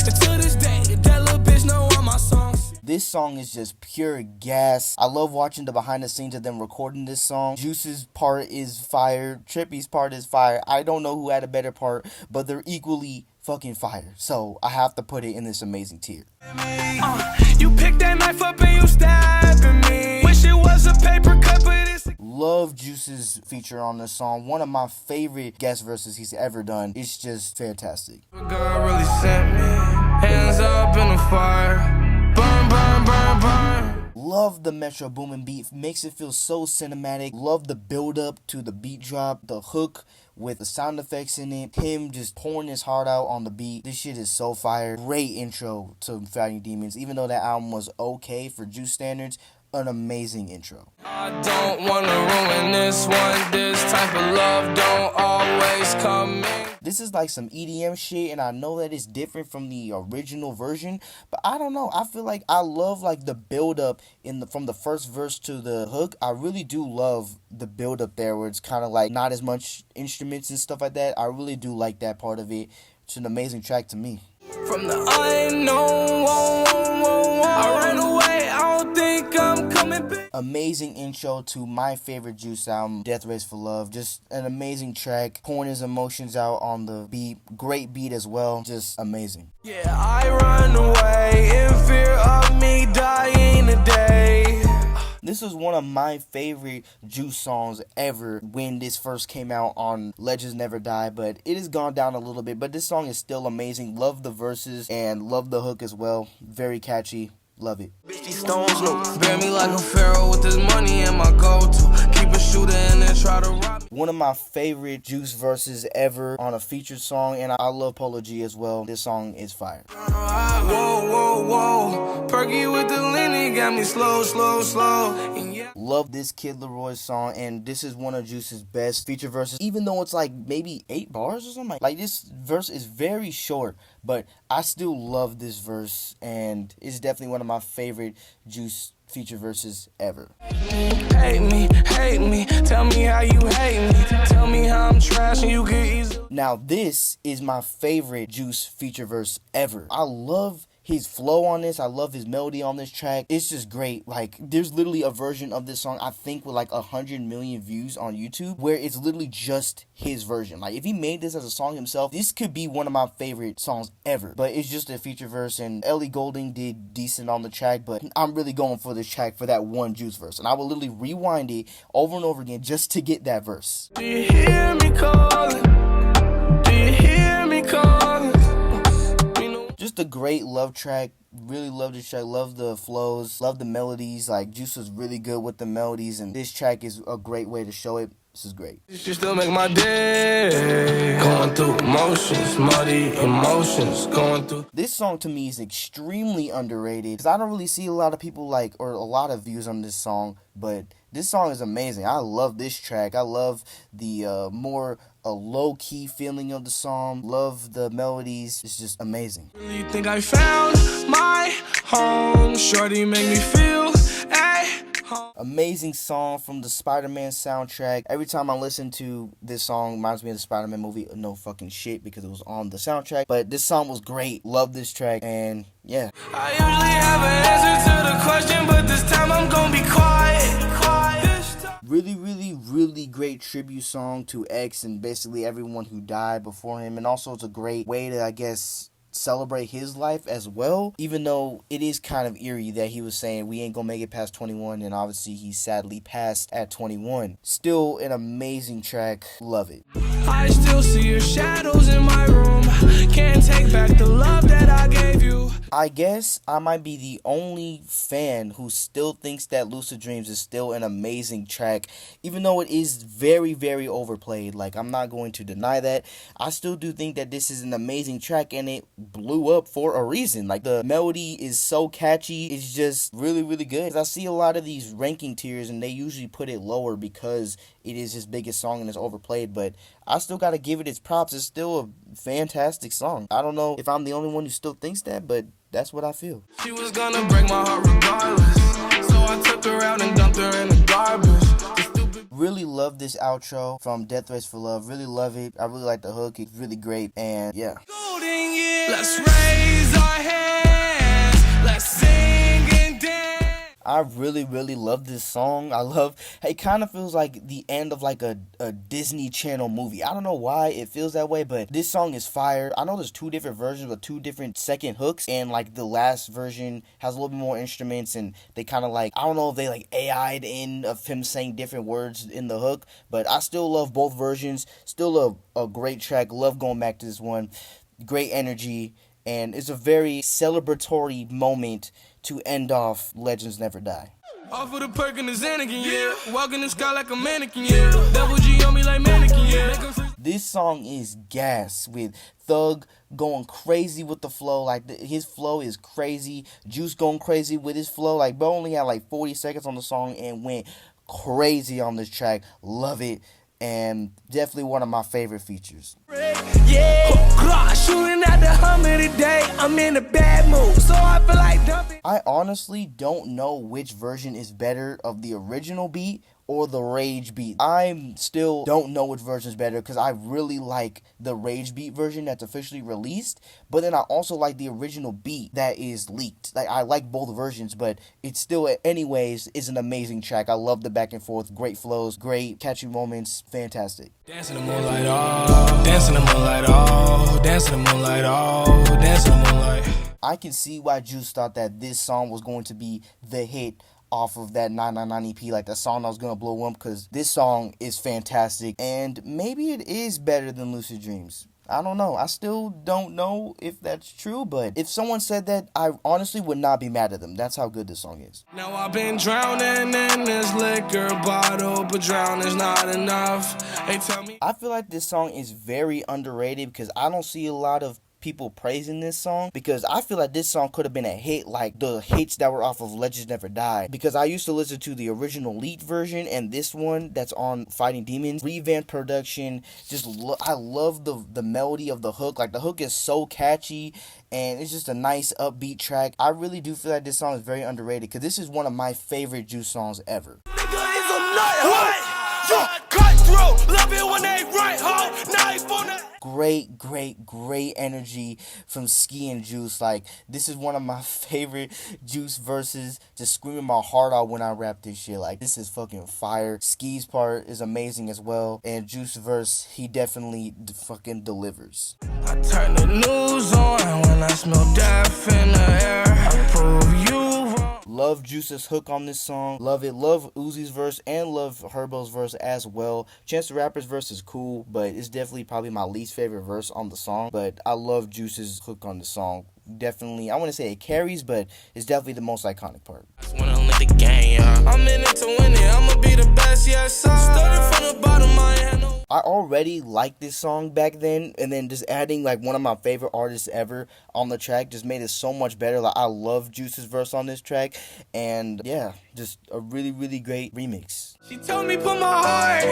[SPEAKER 2] Until this day, that little bitch know all my songs.
[SPEAKER 1] This song is just pure gas. I love watching the behind the scenes of them recording this song. Juice's part is fire. Trippy's part is fire. I don't know who had a better part, but they're equally fucking fire. So I have to put it in this amazing tier.
[SPEAKER 2] You pick that knife up and you stab at me. Wish it was a paper cut, but it's
[SPEAKER 1] Love Juice's feature on this song. One of my favorite guest verses he's ever done. It's just fantastic.
[SPEAKER 2] God really sent me. Hands up in the fire. Burn, burn, burn, burn.
[SPEAKER 1] Love the Metro Boomin beat. Makes it feel so cinematic. Love the build up to the beat drop. The hook with the sound effects in it. Him just pouring his heart out on the beat. This shit is so fire. Great intro to Fighting Demons. Even though that album was okay for Juice standards, an amazing intro.
[SPEAKER 2] I don't wanna ruin this one. This type of love don't always come in.
[SPEAKER 1] This is like some EDM shit, and I know that it's different from the original version, but I don't know. I feel like I love like the build up from the first verse to the hook. I really do love the build up there, where it's kind of like not as much instruments and stuff like that. I really do like that part of it. It's an amazing track to me.
[SPEAKER 2] From the unknown, I ran away. I don't think I'm coming back.
[SPEAKER 1] Amazing intro to my favorite Juice album, Death Race for Love. Just an amazing track, pouring his emotions out on the beat. Great beat as well, just amazing.
[SPEAKER 2] Yeah, I run away in fear of me dying today.
[SPEAKER 1] This was one of my favorite Juice songs ever when this first came out on Legends Never Die, but it has gone down a little bit, but this song is still amazing. Love the verses and love the hook as well. Very catchy. Love it.
[SPEAKER 2] These stones look, bear me like a pharaoh with this money in my go-to. Keep a shooter and then try to rob me.
[SPEAKER 1] One of my favorite Juice verses ever on a featured song, and I love Polo G as well. This song is fire.
[SPEAKER 2] Whoa, whoa, whoa. Perky with the lean, got me slow, slow, slow. And yeah.
[SPEAKER 1] Love this Kid Leroy song, and this is one of Juice's best feature verses, even though it's like maybe 8 bars or something. Like this verse is very short, but I still love this verse, and it's definitely one of my favorite Juice feature verses ever.
[SPEAKER 2] Hate me, tell me how you hate me. Tell me how I'm trash and you get easy.
[SPEAKER 1] Now this is my favorite Juice feature verse ever. I love his flow on this. I love his melody on this track. It's just great. Like, there's literally a version of this song, I think, with like 100 million views on YouTube, where it's literally just his version. Like, if he made this as a song himself, this could be one of my favorite songs ever. But it's just a feature verse, and Ellie Goulding did decent on the track, but I'm really going for this track for that one Juice verse. And I will literally rewind it over and over again just to get that verse.
[SPEAKER 2] Do you hear me calling? Do you hear me calling?
[SPEAKER 1] Just a great love track. Really love this track. Love the flows. Love the melodies. Like, Juice was really good with the melodies, and this track is a great way to show it. This is great.
[SPEAKER 2] You still make my day. Going through emotions, muddy emotions. Going through.
[SPEAKER 1] This song to me is extremely underrated, because I don't really see a lot of people like, or a lot of views on this song, but this song is amazing. I love this track. I love the more low-key feeling of the song. Love the melodies. It's just amazing.
[SPEAKER 2] Really think I found my home. Shorty make me feel
[SPEAKER 1] amazing song from the Spider-Man soundtrack. Every time I listen to this song, it reminds me of the Spider-Man movie. No fucking shit, because it was on the soundtrack, but this song was great. Love this track, and yeah.
[SPEAKER 2] I usually have an answer to the question, but this time I'm gonna be quiet.
[SPEAKER 1] Really great tribute song to X and basically everyone who died before him, and also it's a great way to, I guess, celebrate his life as well, even though it is kind of eerie that he was saying we ain't gonna make it past 21, and obviously he sadly passed at 21. Still an amazing track. Love it.
[SPEAKER 2] I still see your shadows in my room. Can't take back the love that I gave you.
[SPEAKER 1] I guess I might be the only fan who still thinks that Lucid Dreams is still an amazing track, even though it is very, very overplayed. Like, I'm not going to deny that. I still do think that this is an amazing track, and it blew up for a reason. Like, the melody is so catchy, it's just really, really good. I see a lot of these ranking tiers, and they usually put it lower because it is his biggest song and it's overplayed, but I still gotta give it its props. It's still a fantastic song. I don't know if I'm the only one who still thinks that, but that's what I feel.
[SPEAKER 2] She was gonna break my heart regardless, so I took her out and dumped her in the garbage.
[SPEAKER 1] Really love this outro from Death Race for Love. Really love it. I really like the hook. It's really great, and yeah.
[SPEAKER 2] Golden years. Let's raise our hands. Let's sing and dance.
[SPEAKER 1] I really, really love this song. It kind of feels like the end of like a Disney Channel movie. I don't know why it feels that way, but this song is fire. I know there's two different versions with two different second hooks, and like the last version has a little bit more instruments, and they kind of like, I don't know if they like AI'd in of him saying different words in the hook, but I still love both versions. Still a great track. Love going back to this one. Great energy, and it's a very celebratory moment to end off Legends Never Die.
[SPEAKER 2] Off of the perk and the Xanakin, yeah. Walking the sky like a mannequin, yeah. Double G on me like mannequin, yeah.
[SPEAKER 1] This song is gas, with Thug going crazy with the flow. Like, his flow is crazy. Juice going crazy with his flow. Like, bro only had like 40 seconds on the song and went crazy on this track. Love it. And definitely one of my favorite features.
[SPEAKER 2] Yeah, shooting at the Hummer today. I'm in a bad mood, so I feel like dumping.
[SPEAKER 1] I honestly don't know which version is better of the original beat or the Rage beat. I still don't know which version is better because I really like the Rage beat version that's officially released, but then I also like the original beat that is leaked. Like, I like both versions, but it's still, anyways, is an amazing track. I love the back and forth, great flows, great catchy moments, fantastic.
[SPEAKER 2] Dancing in the moonlight, oh, dancing in the moonlight, oh, dancing in the moonlight, oh, dancing in the moonlight.
[SPEAKER 1] I can see why Juice thought that this song was going to be the hit off of that 999 EP, like the song that was gonna blow up, because this song is fantastic, and maybe it is better than Lucid Dreams. I don't know. I still don't know if that's true, but if someone said that, I honestly would not be mad at them. That's how good this song is.
[SPEAKER 2] Now I've been drowning in this liquor bottle, but drowning's not enough. They tell me.
[SPEAKER 1] I feel like this song is very underrated because I don't see a lot of people praising this song, because I feel like this song could have been a hit like the hits that were off of Legends Never Die, because I used to listen to the original leaked version and this one that's on Fighting Demons. Revamped production, just I love the melody of the hook. Like, the hook is so catchy and it's just a nice upbeat track. I really do feel like this song is very underrated because this is one of my favorite Juice songs ever. Great energy from Ski and Juice. Like, this is one of my favorite Juice verses. Just screaming my heart out when I rap this shit. Like, this is fucking fire. Ski's part is amazing as well, and Juice verse, he definitely fucking delivers.
[SPEAKER 2] I turn the news on when I smell death in the air. I prove you wrong.
[SPEAKER 1] Love Juice's hook on this song. Love it. Love Uzi's verse and love Herbo's verse as well. Chance the Rapper's verse is cool, but it's definitely probably my least favorite verse on the song. But I love Juice's hook on the song. Definitely, I want to say it carries, but it's definitely the most iconic part.
[SPEAKER 2] I'm in it to win it. I'ma be the best, yes. Started from the bottom, I had no.
[SPEAKER 1] I already liked this song back then, and then just adding like one of my favorite artists ever on the track just made it so much better. Like, I love Juice's verse on this track, and yeah, just a really, really great remix.
[SPEAKER 2] She told me put my heart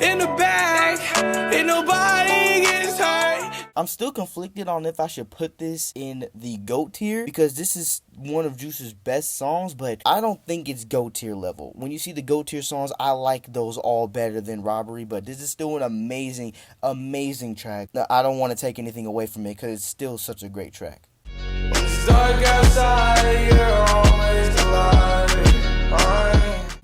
[SPEAKER 2] in the bag, and nobody gets hurt.
[SPEAKER 1] I'm still conflicted on if I should put this in the GOAT tier, because this is one of Juice's best songs, but I don't think it's GOAT tier level. When you see the GOAT tier songs, I like those all better than Robbery, but this is still an amazing track. Now, I don't want to take anything away from it because it's still such a great track.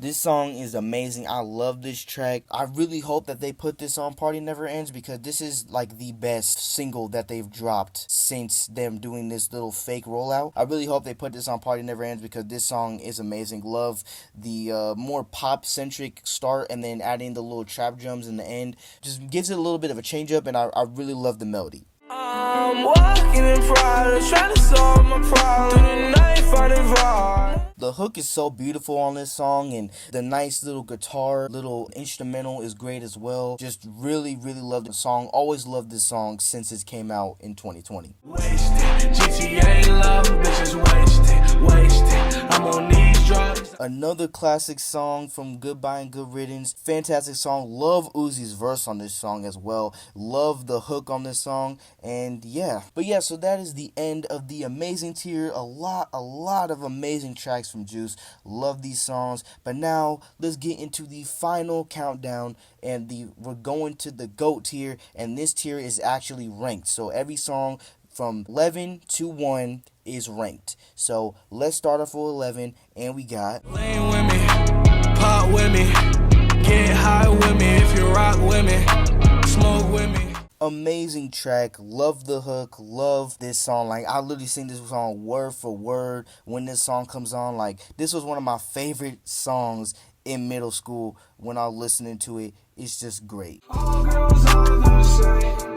[SPEAKER 1] This song is amazing. I love this track. I really hope that they put this on Party Never Ends, because this is like the best single that they've dropped since them doing this little fake rollout. I really hope they put this on Party Never Ends, because this song is amazing. Love the more pop centric start, and then adding the little trap drums in the end. Just gives it a little bit of a change up, and I really love the melody.
[SPEAKER 2] I'm walking in pride, trying to solve my problem. Through the night, finding vibe.
[SPEAKER 1] The hook is so beautiful on this song, and the nice little guitar, little instrumental is great as well. Just really love the song. Always loved this song since it came out in 2020.
[SPEAKER 2] Wasted, GTA love, bitches wasted. I'm on these drugs.
[SPEAKER 1] Another classic song from Goodbye and Good Riddance. Fantastic song. Love Uzi's verse on this song as well. Love the hook on this song. And yeah. But yeah, so that is the end of the amazing tier. A lot of amazing tracks from Juice. Love these songs. But now let's get into the final countdown, and we're going to the GOAT tier, and this tier is actually ranked. So every song from 11 to 1 is ranked. So let's start off with 11, and we got
[SPEAKER 2] Lane with me, pop with me, get high with me if you rock with me, smoke with me.
[SPEAKER 1] amazing track. Love the hook. Love this song. Like, I literally sing this song word for word when this song comes on. Like, this was one of my favorite songs in middle school when I was listening to it. It's just great.
[SPEAKER 2] All girls are the same.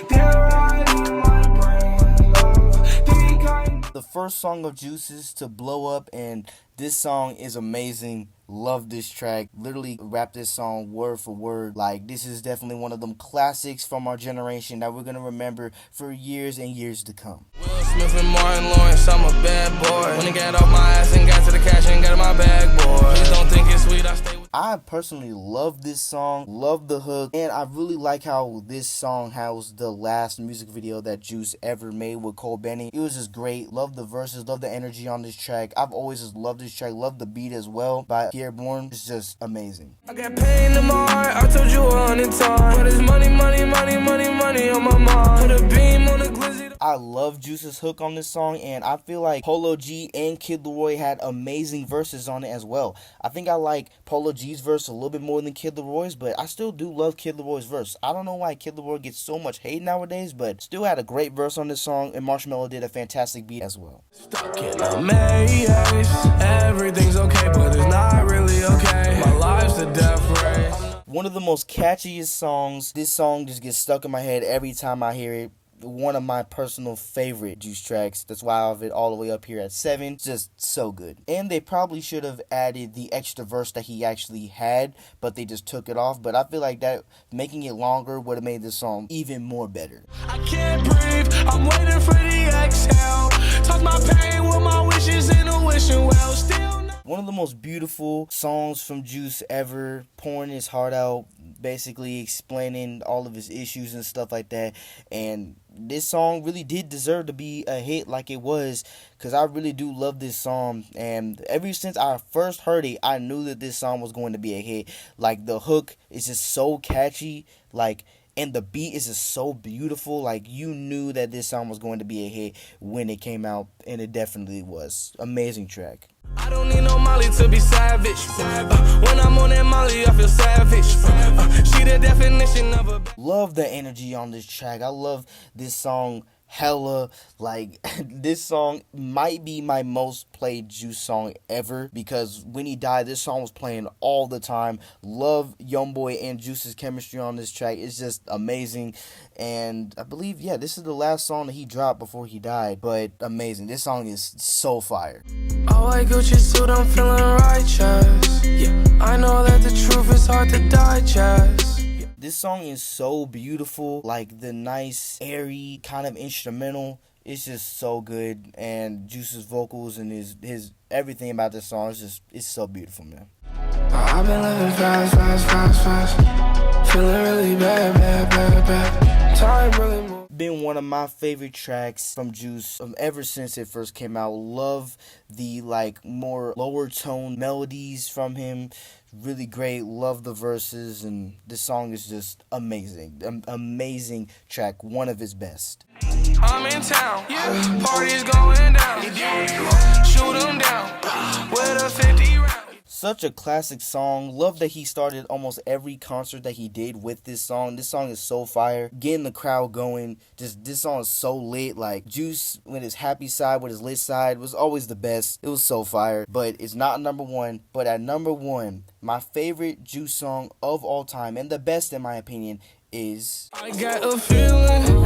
[SPEAKER 2] They're right in my brain. Love, think
[SPEAKER 1] The first song of Juice's to blow up, and this song is amazing. Love this track. Literally rap this song word for word. Like, this is definitely one of them classics from our generation that we're gonna remember for years and years to come.
[SPEAKER 2] Will Smith and Martin Lawrence, I'm a bad boy. When I got off my ass and got to the cash and got in my bag, boy. Please don't think it's sweet, I stay with.
[SPEAKER 1] I personally love this song, love the hook, and I really like how this song has the last music video that Juice ever made with Cole Benny. It was just great. Love the verses, love the energy on this track. I've always just loved this track, love the beat as well by Airborne. It's just amazing.
[SPEAKER 2] I got pain in my heart, I told you 100 times. But it's money on my mind. Put a beam on the glizzy.
[SPEAKER 1] I love Juice's hook on this song, and I feel like Polo G and Kid Leroy had amazing verses on it as well. I think I like Polo G's verse a little bit more than Kid Leroy's, but I still do love Kid Leroy's verse. I don't know why Kid Leroy gets so much hate nowadays, but still had a great verse on this song, and Marshmello did a fantastic beat as well.
[SPEAKER 2] Stuck in a maze. Everything's okay, but it's not really okay. My life's a death race.
[SPEAKER 1] One of the most catchiest songs. This song just gets stuck in my head every time I hear it. One of my personal favorite Juice tracks. That's why I have it all the way up here at 7. Just so good. And they probably should have added the extra verse that he actually had, but they just took it off. But I feel like that making it longer would have made this song even more better.
[SPEAKER 2] I can't breathe, I'm waiting for the exhale. Talk my pain with my wishes in a wishing well. Still not.
[SPEAKER 1] One of the most beautiful songs from Juice ever, pouring his heart out, basically explaining all of his issues and stuff like that. And this song really did deserve to be a hit like it was, because I really do love this song. And ever since I first heard it, I knew that this song was going to be a hit. Like, the hook is just so catchy, like, and the beat is just so beautiful. Like, you knew that this song was going to be a hit when it came out, and it definitely was. Amazing track.
[SPEAKER 2] I don't need no Molly to be savage. When I'm on that Molly, I feel savage. She the definition of a.
[SPEAKER 1] Love the energy on this track. I love this song hella. Like, this song might be my most played Juice song ever, because when he died, this song was playing all the time. Love Youngboy and Juice's chemistry on this track. It's just amazing. And I believe, yeah, this is the last song that he dropped before he died, but amazing. This song is so fire.
[SPEAKER 2] Oh, I Gucci suit, I'm feeling righteous. Yeah, I know that the truth is hard to digest.
[SPEAKER 1] This song is so beautiful, like the nice, airy kind of instrumental. It's just so good, and Juice's vocals and his everything about this song is just, it's so beautiful, man.
[SPEAKER 2] I've been living fast, feeling really bad. Time really moves.
[SPEAKER 1] Been one of my favorite tracks from Juice ever since it first came out. Love the like more lower tone melodies from him. Really great. Love the verses, and this song is just amazing. Amazing track. One of his best.
[SPEAKER 2] I'm in town, party's going down. Shoot 'em down with a 50 round.
[SPEAKER 1] Such a classic song. Love that he started almost every concert that he did with this song. This song is so fire. Getting the crowd going. Just this song is so lit. Like Juice with his happy side, with his lit side, was always the best. It was so fire. But it's not number one. But at number one, my favorite Juice song of all time, and the best in my opinion, is
[SPEAKER 2] I got a feeling,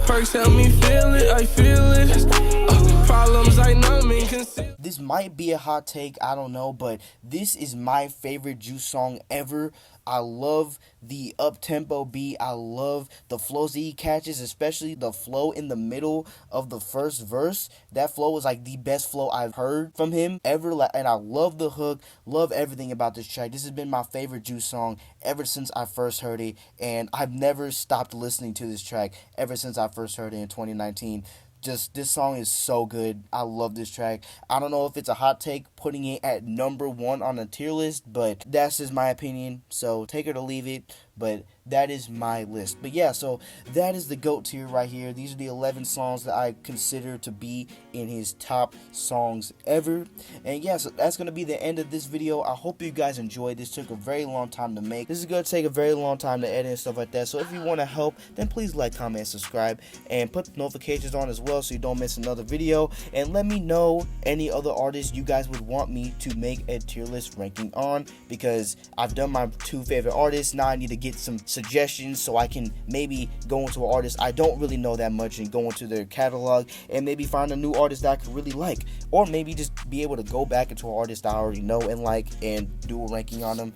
[SPEAKER 2] perks help me feel it, I feel it, problems I numbing conceal.
[SPEAKER 1] This might be a hot take, I don't know, but this is my favorite Juice song ever. I love the up-tempo beat. I love the flows that he catches, especially the flow in the middle of the first verse. That flow was like the best flow I've heard from him ever, and I love the hook, love everything about this track. This has been my favorite Juice song ever since I first heard it, and I've never stopped listening to this track ever since I first heard it in 2019. Just, this song is so good. I love this track. I don't know if it's a hot take putting it at number one on the tier list, but that's just my opinion. So take it or leave it, but that is my list. But yeah, so that is the GOAT tier right here. These are the 11 songs that I consider to be in his top songs ever. And yeah, so that's going to be the end of this video. I hope you guys enjoyed. This took a very long time to make. This is going to take a very long time to edit and stuff like that. So if you want to help, then please like, comment, and subscribe, and put the notifications on as well so you don't miss another video. And let me know any other artists you guys would want me to make a tier list ranking on, because I've done my 2 favorite artists. Now I need to get some suggestions so I can maybe go into an artist I don't really know that much and go into their catalog and maybe find a new artist that I could really like, or maybe just be able to go back into an artist I already know and like and do a ranking on them.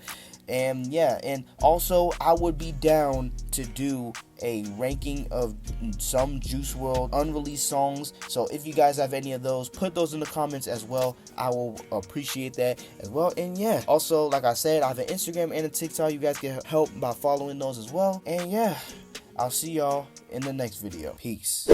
[SPEAKER 1] And yeah, and also I would be down to do a ranking of some Juice WRLD unreleased songs. So if you guys have any of those, put those in the comments as well. I will appreciate that as well. And yeah, also like I said, I have an Instagram and a TikTok. You guys can help by following those as well. And yeah, I'll see y'all in the next video. Peace.